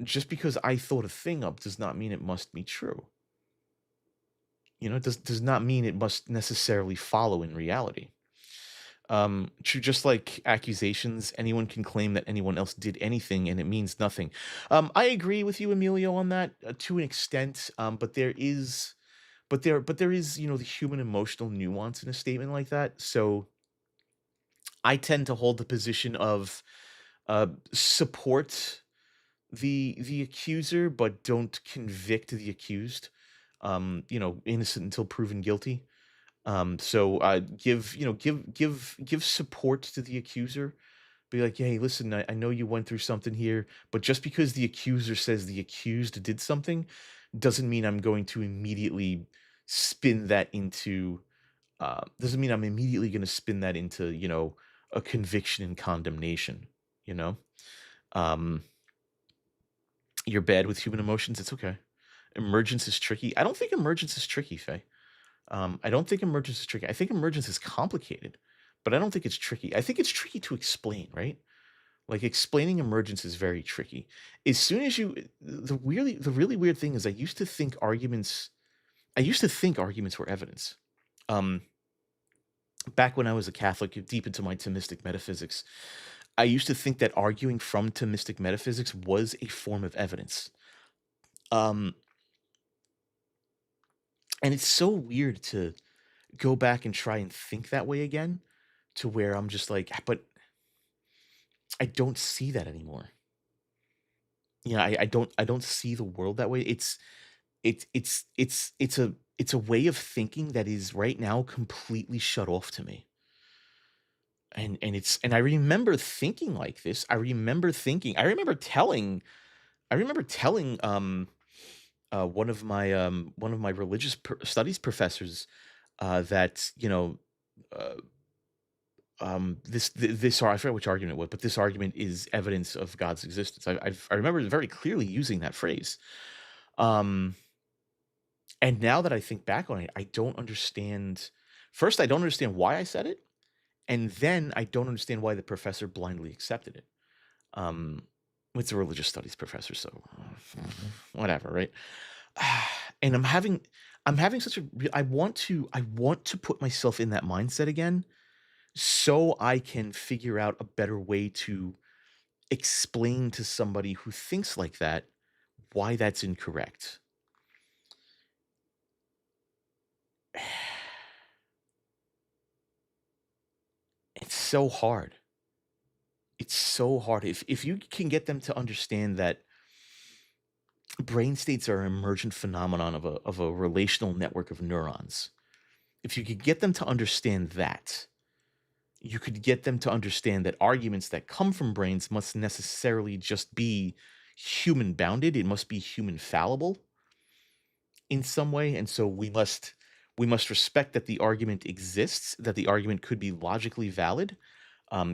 A: Just because I thought a thing up does not mean it must be true. You know, it does not mean it must necessarily follow in reality. Just like accusations, anyone can claim that anyone else did anything, and it means nothing. I agree with you, Emilio, on that to an extent. But there is, the human emotional nuance in a statement like that. So I tend to hold the position of support the accuser, but don't convict the accused. Innocent until proven guilty. So give support to the accuser. Be like, hey, listen, I know you went through something here, but just because the accuser says the accused did something, doesn't mean I'm going to immediately spin that into. Doesn't mean I'm immediately going to spin that into a conviction and condemnation. You know, um, you're bad with human emotions. It's okay. Emergence is tricky. I don't think emergence is tricky, Faye. I don't think emergence is tricky. I think emergence is complicated, but I don't think it's tricky. I think it's tricky to explain, right? Like explaining emergence is very tricky. As soon as the really weird thing is I used to think arguments were evidence. Um, Back when I was a Catholic, deep into my Thomistic metaphysics, I used to think that arguing from Thomistic metaphysics was a form of evidence. Um, and it's so weird to go back and try and think that way again, to where I'm just like, but I don't see that anymore. I don't see the world that way. It's a way of thinking that is right now completely shut off to me. And I remember thinking like this. I remember telling one of my religious studies professors that uh, I forget which argument it was, but this argument is evidence of God's existence. I remember very clearly using that phrase. Um, and now that I think back on it, I don't understand. First, I don't understand why I said it, and then I don't understand why the professor blindly accepted it. Um, it's a religious studies professor, so whatever, right? And I'm having such a I want to put myself in that mindset again, so I can figure out a better way to explain to somebody who thinks like that why that's incorrect. It's so hard. It's so hard. If you can get them to understand that brain states are an emergent phenomenon of a relational network of neurons. If you could get them to understand that, you could get them to understand that arguments that come from brains must necessarily just be human bounded. It must be human fallible in some way, and so we must respect that the argument exists, that the argument could be logically valid,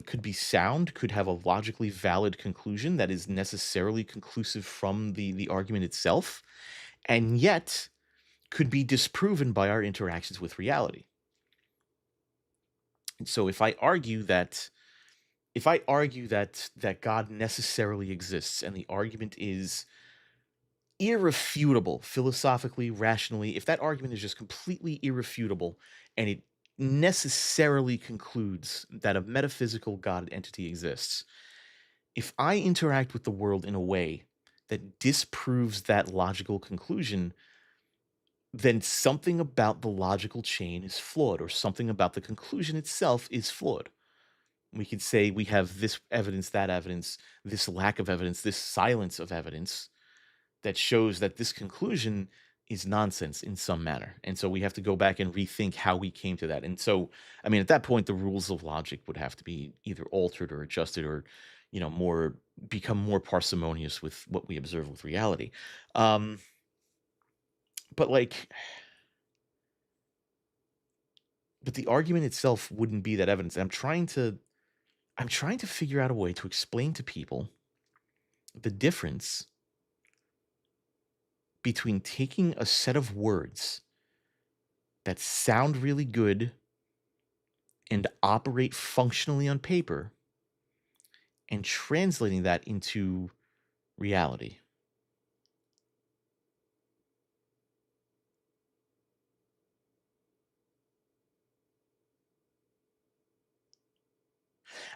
A: could be sound, could have a logically valid conclusion that is necessarily conclusive from the argument itself, and yet could be disproven by our interactions with reality. And so if I argue that God necessarily exists and the argument is irrefutable philosophically, rationally, if that argument is just completely irrefutable and it necessarily concludes that a metaphysical God entity exists, if I interact with the world in a way that disproves that logical conclusion, then something about the logical chain is flawed, or something about the conclusion itself is flawed. We could say we have this evidence, that evidence, this lack of evidence, this silence of evidence that shows that this conclusion is nonsense in some manner. And so we have to go back and rethink how we came to that. And so, I mean, at that point, the rules of logic would have to be either altered or adjusted, or, more become more parsimonious with what we observe with reality. Um, but like, but the argument itself wouldn't be that evidence. I'm trying to figure out a way to explain to people the difference between taking a set of words that sound really good and operate functionally on paper and translating that into reality.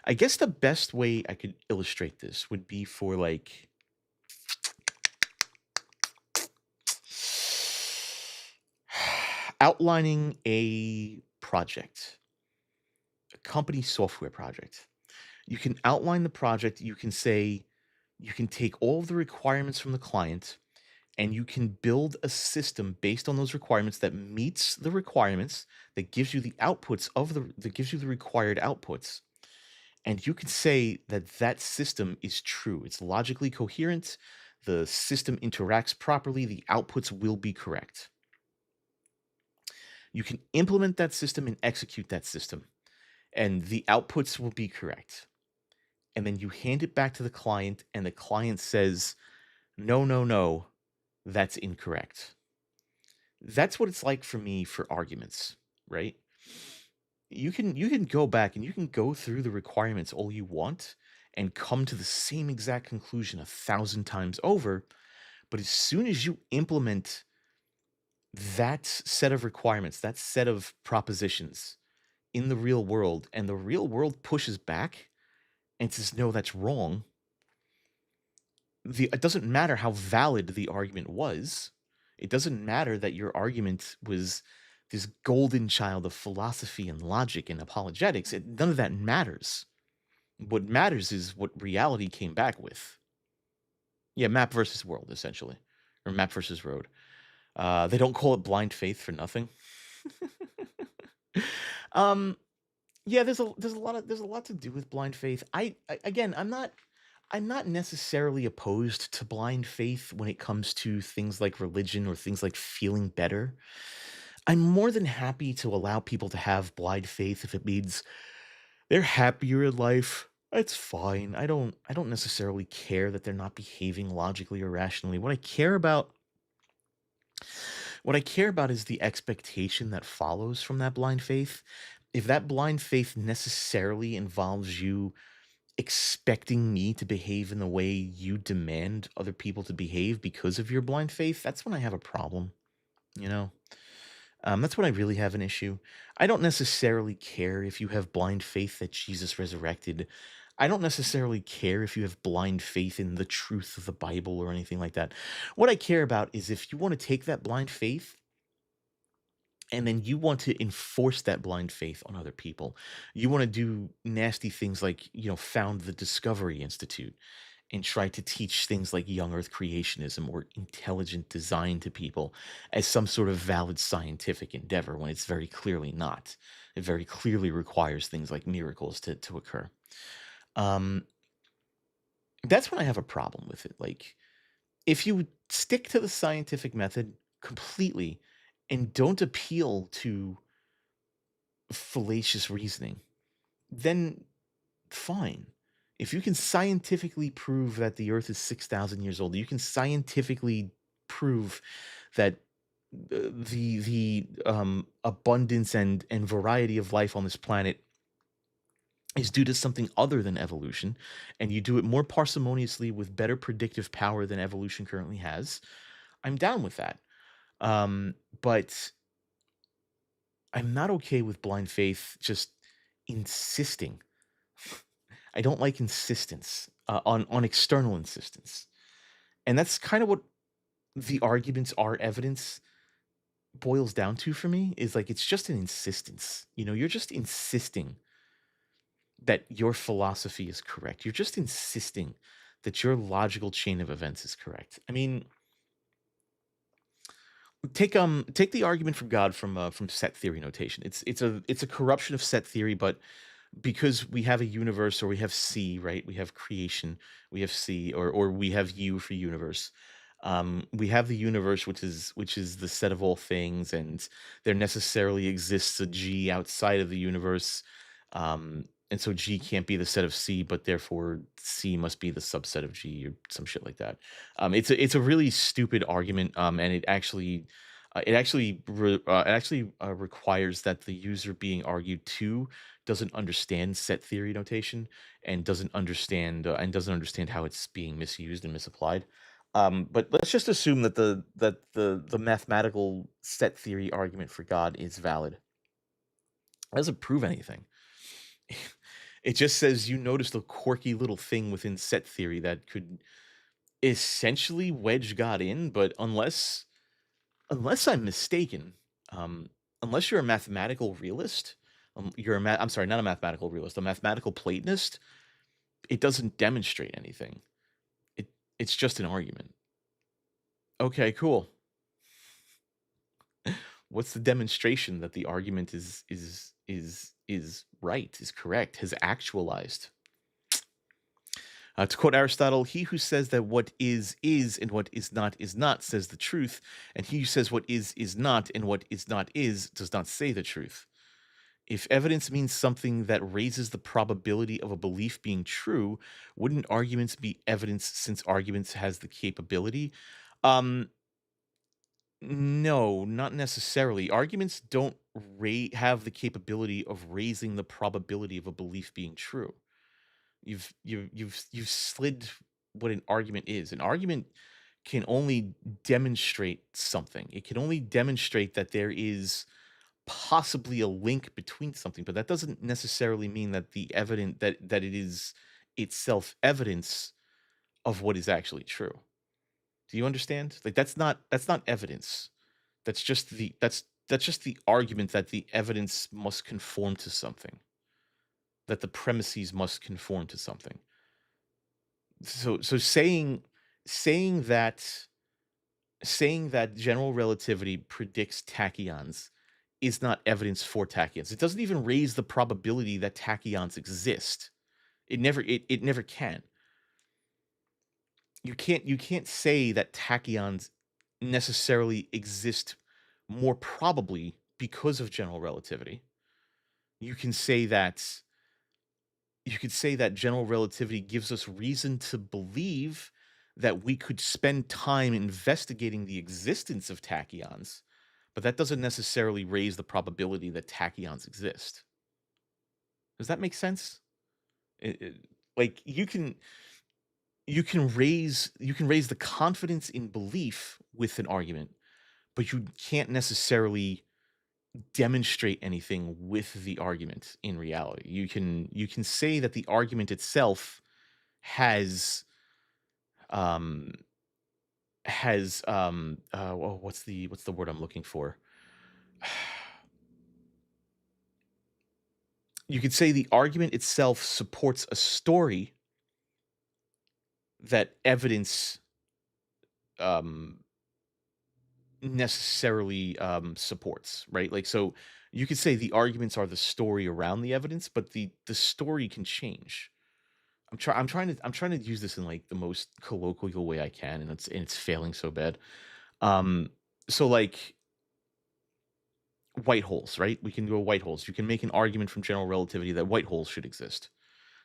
A: I guess the best way I could illustrate this would be for like outlining a project, a company software project. You can outline the project, you can say, you can take all of the requirements from the client and you can build a system based on those requirements that meets the requirements, that gives you the outputs of the that gives you the required outputs. And you could say that that system is true. It's logically coherent. The system interacts properly. The outputs will be correct. You can implement that system and execute that system, and the outputs will be correct. And then you hand it back to the client, and the client says, no, no, no, that's incorrect. That's what it's like for me for arguments, right? You can go back and you can go through the requirements all you want and come to the same exact conclusion 1,000 times over, but as soon as you implement that set of requirements, that set of propositions in the real world, and the real world pushes back and says, "No, that's wrong," it doesn't matter how valid the argument was. It doesn't matter that your argument was this golden child of philosophy and logic and apologetics. None of that matters. What matters is what reality came back with. Yeah, map versus world, essentially, or map versus road. They don't call it blind faith for nothing. um, yeah, there's a lot to do with blind faith. Again, I'm not necessarily opposed to blind faith when it comes to things like religion or things like feeling better. I'm more than happy to allow people to have blind faith if it means they're happier in life. It's fine. I don't necessarily care that they're not behaving logically or rationally. What I care about is the expectation that follows from that blind faith. If that blind faith necessarily involves you expecting me to behave in the way you demand other people to behave because of your blind faith, that's when I have a problem, you know? That's when I really have an issue. I don't necessarily care if you have blind faith that Jesus resurrected. I don't necessarily care if you have blind faith in the truth of the Bible or anything like that. What I care about is if you want to take that blind faith and then you want to enforce that blind faith on other people. You want to do nasty things like, found the Discovery Institute and try to teach things like young earth creationism or intelligent design to people as some sort of valid scientific endeavor when it's very clearly not. It very clearly requires things like miracles to occur. Um, that's when I have a problem with it. Like, if you stick to the scientific method completely and don't appeal to fallacious reasoning, then fine. If you can scientifically prove that the Earth is 6,000 years old, you can scientifically prove that the abundance and variety of life on this planet is due to something other than evolution, and you do it more parsimoniously with better predictive power than evolution currently has, I'm down with that. But I'm not okay with blind faith just insisting. I don't like insistence on external insistence, and that's kind of what the arguments are evidence boils down to for me. Is like it's just an insistence. You're just insisting that your philosophy is correct. You're just insisting that your logical chain of events is correct. I mean, take the argument from God from set theory notation. It's a corruption of set theory, but because we have a universe, or we have C, right? We have creation, we have C, or we have U for universe. We have the universe, which is the set of all things, and there necessarily exists a G outside of the universe. And so G can't be the set of C, but therefore C must be the subset of G, or some shit like that. It's a really stupid argument, and it actually requires that the user being argued to doesn't understand set theory notation, and doesn't understand how it's being misused and misapplied. But let's just assume that the mathematical set theory argument for God is valid. It doesn't prove anything. It just says you noticed a quirky little thing within set theory that could essentially wedge God in, but unless I'm mistaken, um, unless you're a mathematical realist, I'm sorry, not a mathematical realist, a mathematical Platonist, it doesn't demonstrate anything. It it's just an argument. Okay, cool. What's the demonstration that the argument is right, is correct, has actualized? To quote Aristotle, he who says that what is, and what is not, says the truth, and he who says what is not, and what is not is, does not say the truth. If evidence means something that raises the probability of a belief being true, wouldn't arguments be evidence since arguments has the capability? Um, no, not necessarily. Arguments don't have the capability of raising the probability of a belief being true. You've slid what an argument is. An argument can only demonstrate something. It can only demonstrate that there is possibly a link between something, but that doesn't necessarily mean that the evident that it is itself evidence of what is actually true. Do you understand? Like that's not evidence. That's just the argument that the evidence must conform to something. That the premises must conform to something. So saying that saying that general relativity predicts tachyons is not evidence for tachyons. It doesn't even raise the probability that tachyons exist. It never can. You can't say that tachyons necessarily exist more probably because of general relativity. You can say that you could say that general relativity gives us reason to believe that we could spend time investigating the existence of tachyons, but that doesn't necessarily raise the probability that tachyons exist. Does that make sense? Like you can raise the confidence in belief with an argument, but you can't necessarily demonstrate anything with the argument in reality. You can say that the argument itself has um what's the word I'm looking for? You could say the argument itself supports a story that evidence um necessarily supports, right? Like so you could say the arguments are the story around the evidence, but the story can change. I'm trying to use this in like the most colloquial way I can, and it's failing so bad. Um, so like white holes, right? We can go white holes. You can make an argument from general relativity that white holes should exist.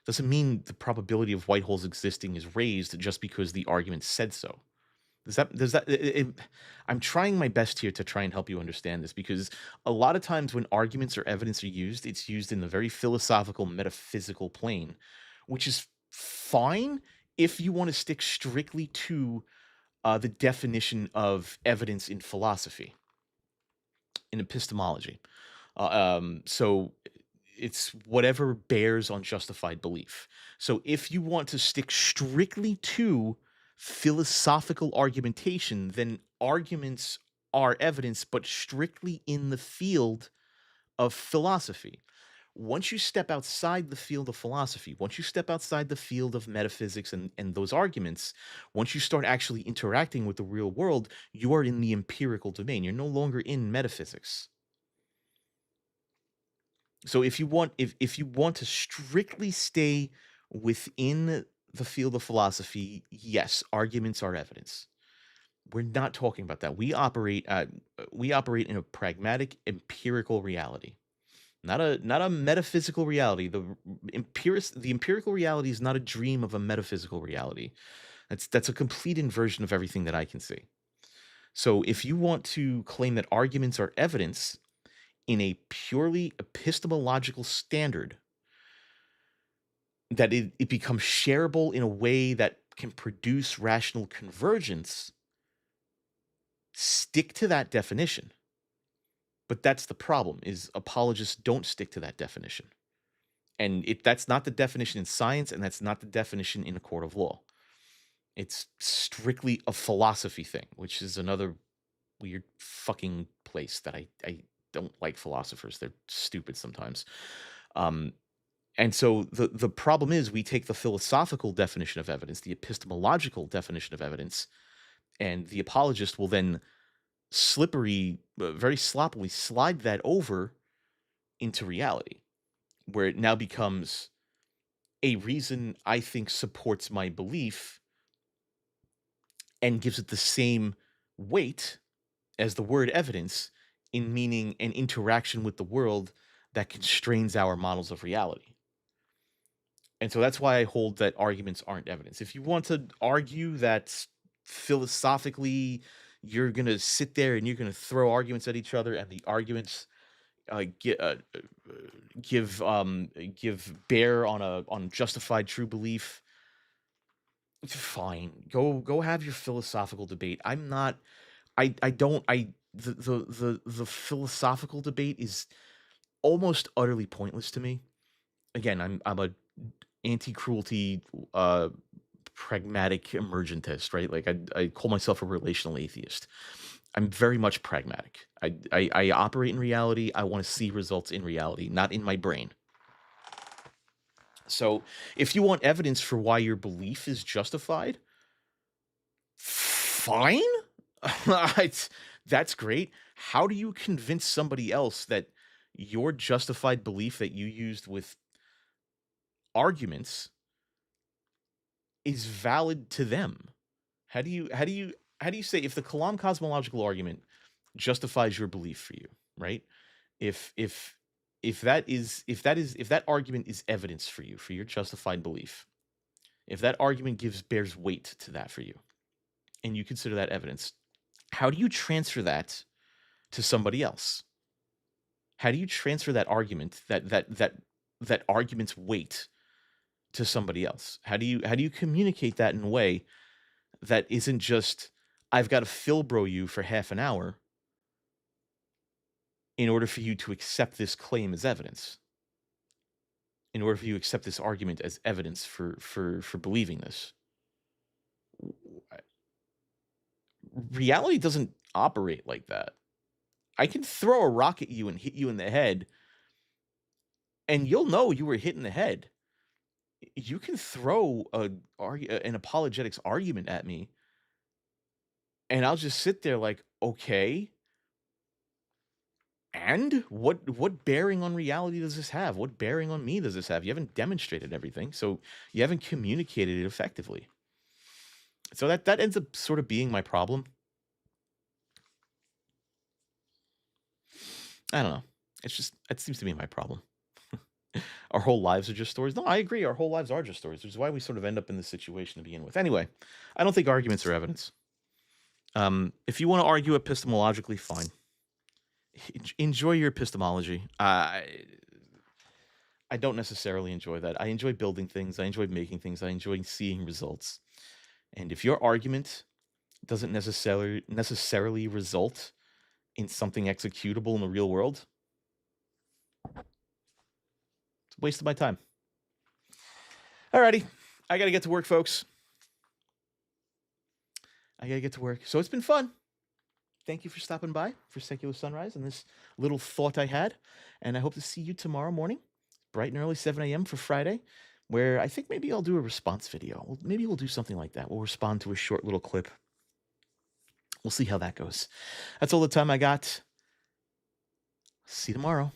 A: Doesn't mean the probability of white holes existing is raised just because the argument said so. I'm trying my best here to try and help you understand this because a lot of times when arguments or evidence are used, it's used in the very philosophical, metaphysical plane, which is fine if you want to stick strictly to the definition of evidence in philosophy, in epistemology. So it's whatever bears on justified belief. So if you want to stick strictly to philosophical argumentation, then arguments are evidence, but strictly in the field of philosophy. Once you step outside the field of philosophy, once you step outside the field of metaphysics and those arguments, once you start actually interacting with the real world, you are in the empirical domain. You're no longer in metaphysics. So if you want to strictly stay within the field of philosophy, yes, arguments are evidence. We're not talking about that. We operate in a pragmatic empirical reality, not a metaphysical reality. The empirical reality is not a dream of a metaphysical reality. That's a complete inversion of everything that I can see. So if you want to claim that arguments are evidence in a purely epistemological standard, that it becomes shareable in a way that can produce rational convergence, stick to that definition. But that's the problem, is apologists don't stick to that definition. And that's not the definition in science, and that's not the definition in a court of law. It's strictly a philosophy thing, which is another weird fucking place that I don't like philosophers. They're stupid sometimes. Um, and so the problem is we take the philosophical definition of evidence, the epistemological definition of evidence, and the apologist will then very sloppily slide that over into reality, where it now becomes a reason I think supports my belief and gives it the same weight as the word evidence in meaning an interaction with the world that constrains our models of reality. And so that's why I hold that arguments aren't evidence. If you want to argue that philosophically you're going to sit there and you're going to throw arguments at each other and the arguments give bear on justified true belief, fine. Go have your philosophical debate. I'm not I don't I the philosophical debate is almost utterly pointless to me. Again, I'm a anti-cruelty pragmatic emergentist, right? Like I call myself a relational atheist. I'm very much pragmatic. I operate in reality. I want to see results in reality, not in my brain. So if you want evidence for why your belief is justified, fine. That's great. How do you convince somebody else that your justified belief that you used with arguments is valid to them? How do you say if the Kalam cosmological argument justifies your belief for you, right? If if if that argument is evidence for you for your justified belief, if that argument bears weight to that for you, and you consider that evidence, how do you transfer that to somebody else? How do you transfer that argument, that argument's weight to somebody else? How do you communicate that in a way that isn't just I've got to filbro you for half an hour in order for you to accept this claim as evidence? In order for you to accept this argument as evidence for believing this? Reality doesn't operate like that. I can throw a rock at you and hit you in the head, and you'll know you were hit in the head. You can throw an apologetics argument at me, and I'll just sit there like, okay. And what bearing on reality does this have? What bearing on me does this have? You haven't demonstrated everything, so you haven't communicated it effectively. So that ends up sort of being my problem. I don't know. It seems to be my problem. Our whole lives are just stories. No, I agree. Our whole lives are just stories, which is why we sort of end up in this situation to begin with. Anyway, I don't think arguments are evidence. If you want to argue epistemologically, fine. Enjoy your epistemology. I don't necessarily enjoy that. I enjoy building things. I enjoy making things. I enjoy seeing results. And if your argument doesn't necessarily result in something executable in the real world, it's a waste of my time. Alrighty, I gotta get to work, folks. I gotta get to work. So it's been fun. Thank you for stopping by for Secular Sunrise and this little thought I had. And I hope to see you tomorrow morning, bright and early, 7 a.m. for Friday, where I think maybe I'll do a response video. Maybe we'll do something like that. We'll respond to a short little clip. We'll see how that goes. That's all the time I got. See you tomorrow.